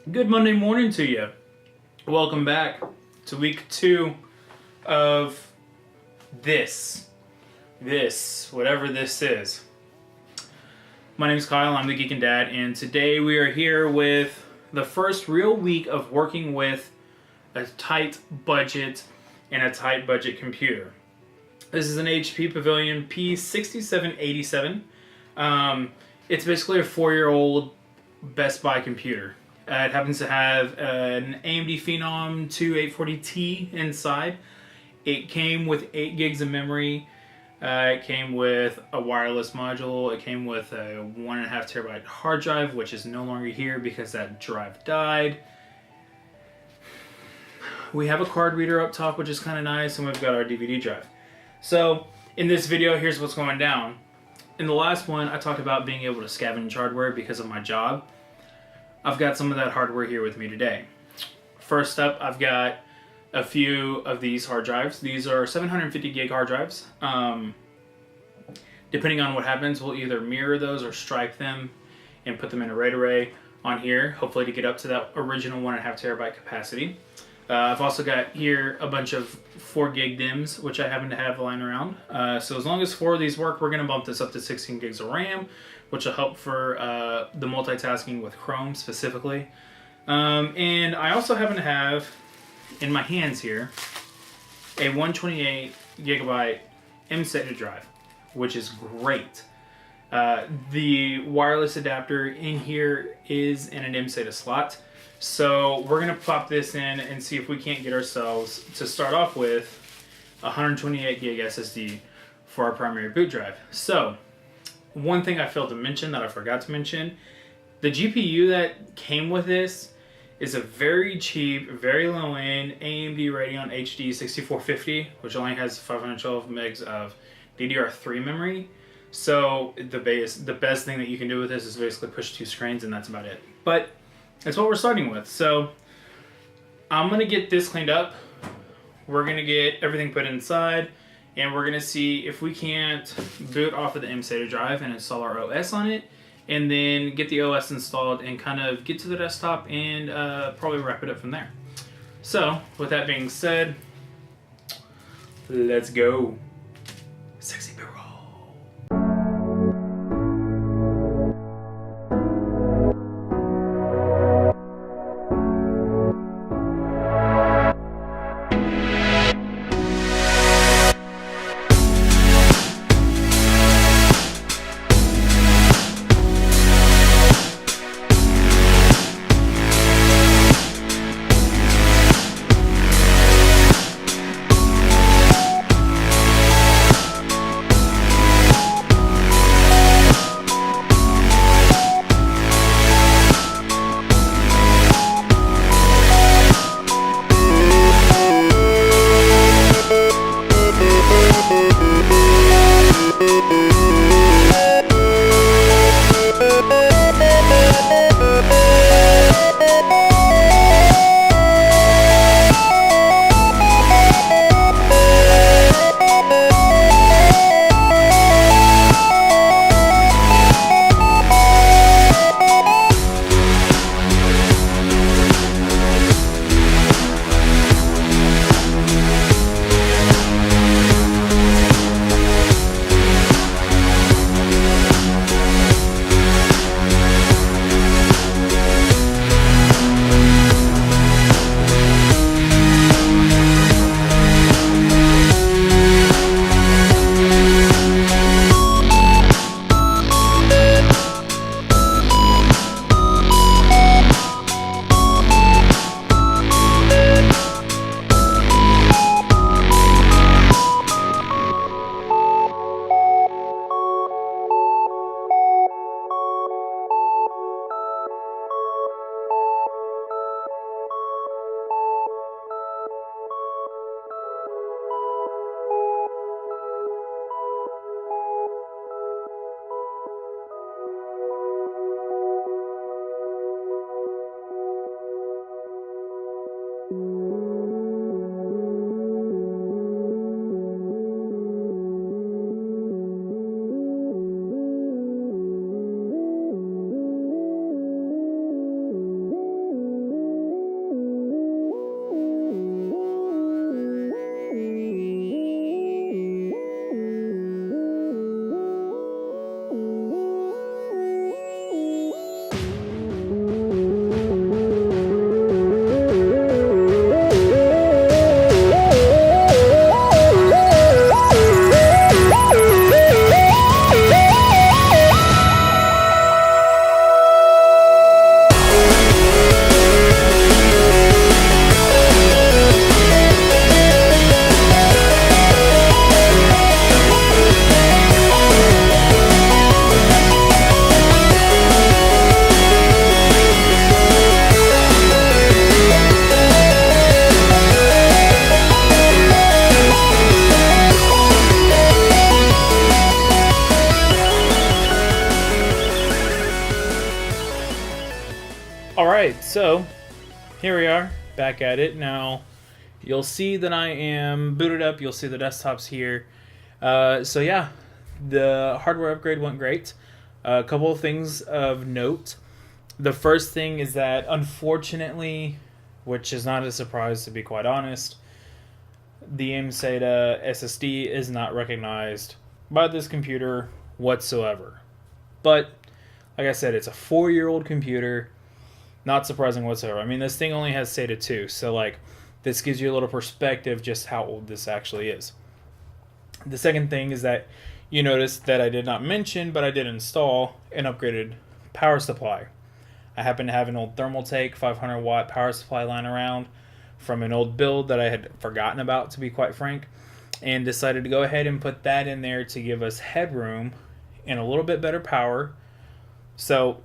Good Monday morning to you. Welcome back to week 2 of whatever this is. My name is Kyle, I'm the Geekin Dad, and today we are here with the first real week of working with a tight budget and a tight budget computer. This is an HP Pavilion P6787. It's basically a 4-year-old Best Buy computer. It happens to have an AMD Phenom 2840T inside. It came with 8 gigs of memory. It came with a wireless module. It came with a 1.5 terabyte hard drive, which is no longer here because that drive died. We have a card reader up top, which is kind of nice, and we've got our DVD drive. So in this video, here's what's going down. In the last one, I talked about being able to scavenge hardware because of my job. I've got some of that hardware here with me today. First up, I've got a few of these hard drives. These are 750 gig hard drives. Depending on what happens, we'll either mirror those or stripe them and put them in a RAID array on here, hopefully to get up to that original 1.5 terabyte capacity. I've also got here a bunch of 4 gig DIMMs, which I happen to have lying around. So as long as 4 of these work, we're going to bump this up to 16 gigs of RAM, which will help for the multitasking with Chrome specifically. And I also happen to have in my hands here a 128 gigabyte M-SATA drive, which is great. The wireless adapter in here is in an M-SATA slot. So we're going to pop this in and see if we can't get ourselves to start off with a 128 gig SSD for our primary boot drive. So one thing I failed to mention that I forgot to mention, the GPU that came with this is a very cheap, very low-end AMD Radeon HD 6450, which only has 512 megs of DDR3 memory. So the best thing that you can do with this is basically push 2 screens, and that's about it. But that's what we're starting with. So I'm going to get this cleaned up. We're going to get everything put inside, and we're going to see if we can't boot off of the M-SATA drive and install our OS on it, and then get the OS installed and kind of get to the desktop and probably wrap it up from there. So with that being said, let's go. Sexy barrel. Alright, so here we are, back at it. Now, you'll see that I am booted up. You'll see the desktops here. So yeah, the hardware upgrade went great. A couple of things of note. The first thing is that, unfortunately, which is not a surprise to be quite honest, the SATA SSD is not recognized by this computer whatsoever. But, like I said, it's a 4-year-old computer. Not surprising whatsoever. I mean, this thing only has SATA 2, so like, this gives you a little perspective just how old this actually is. The second thing is that you notice that I did not mention, but I did install an upgraded power supply. I happen to have an old Thermaltake 500 watt power supply lying around from an old build that I had forgotten about, to be quite frank, and decided to go ahead and put that in there to give us headroom and a little bit better power. So,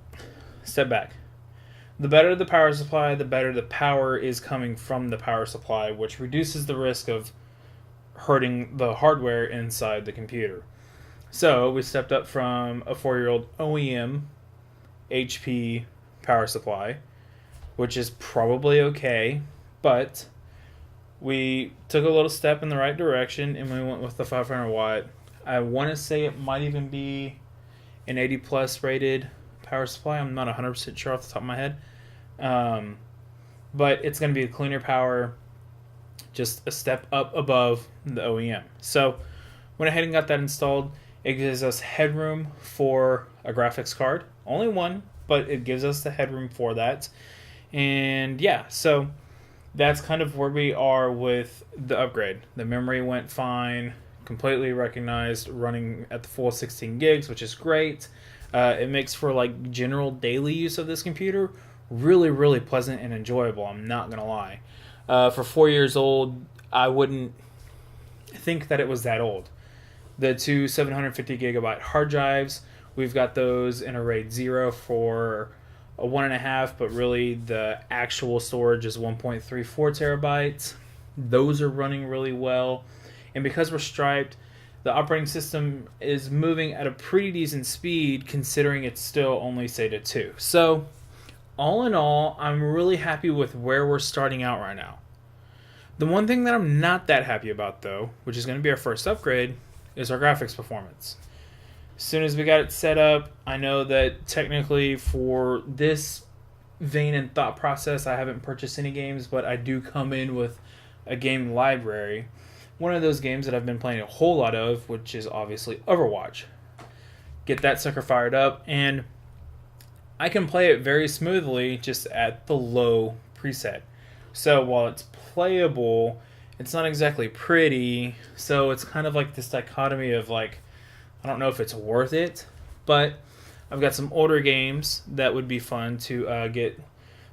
step back. The better the power supply, the better the power is coming from the power supply, which reduces the risk of hurting the hardware inside the computer. So we stepped up from a 4-year-old OEM HP power supply, which is probably okay, but we took a little step in the right direction and we went with the 500 watt. I want to say it might even be an 80 plus rated power supply. I'm not 100% sure off the top of my head. But it's going to be a cleaner power, just a step up above the OEM. So went ahead and got that installed. It gives us headroom for a graphics card. Only one, but it gives us the headroom for that. And yeah, so that's kind of where we are with the upgrade. The memory went fine, completely recognized, running at the full 16 gigs, which is great. It makes for like general daily use of this computer really, really pleasant and enjoyable. I'm not gonna lie. For 4 years old, I wouldn't think that it was that old. The two 750 gigabyte hard drives, we've got those in a RAID 0 for a 1.5, but really the actual storage is 1.34 terabytes. Those are running really well, and because we're striped, the operating system is moving at a pretty decent speed considering it's still only SATA 2. So, all in all, I'm really happy with where we're starting out right now. The one thing that I'm not that happy about, though, which is going to be our first upgrade, is our graphics performance. As soon as we got it set up, I know that technically for this vein and thought process, I haven't purchased any games, but I do come in with a game library. One of those games that I've been playing a whole lot of, which is obviously Overwatch. Get that sucker fired up, and I can play it very smoothly just at the low preset. So while it's playable, it's not exactly pretty, so it's kind of like this dichotomy of like, I don't know if it's worth it, but I've got some older games that would be fun to get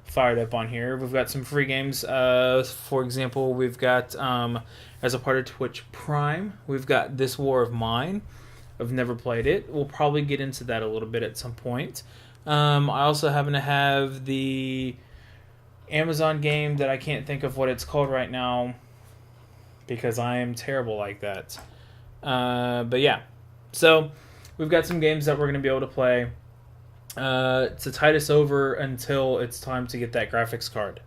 fired up on here. We've got some free games. For example, we've got, as a part of Twitch Prime, we've got This War of Mine. I've never played it. We'll probably get into that a little bit at some point. I also happen to have the Amazon game that I can't think of what it's called right now because I am terrible like that. But yeah, so we've got some games that we're going to be able to play to tide us over until it's time to get that graphics card.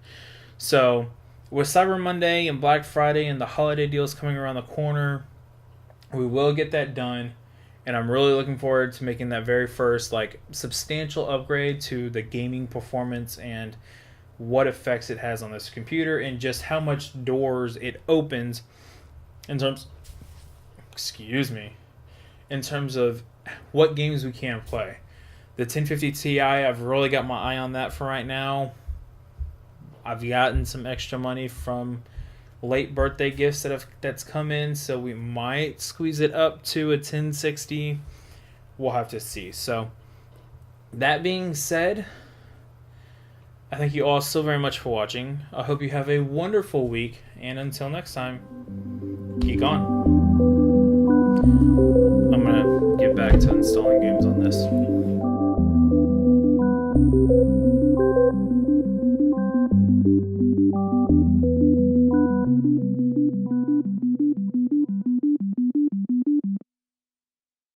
So with Cyber Monday and Black Friday and the holiday deals coming around the corner, we will get that done. And I'm really looking forward to making that very first like substantial upgrade to the gaming performance and what effects it has on this computer and just how much doors it opens in terms, in terms of what games we can play. The 1050 Ti, I've really got my eye on that for right now. I've gotten some extra money from late birthday gifts that's come in, so we might squeeze it up to a 1060. We'll have to see. So that being said, I thank you all so very much for watching. I hope you have a wonderful week, and until next time, geek on. I'm gonna get back to installing games on this.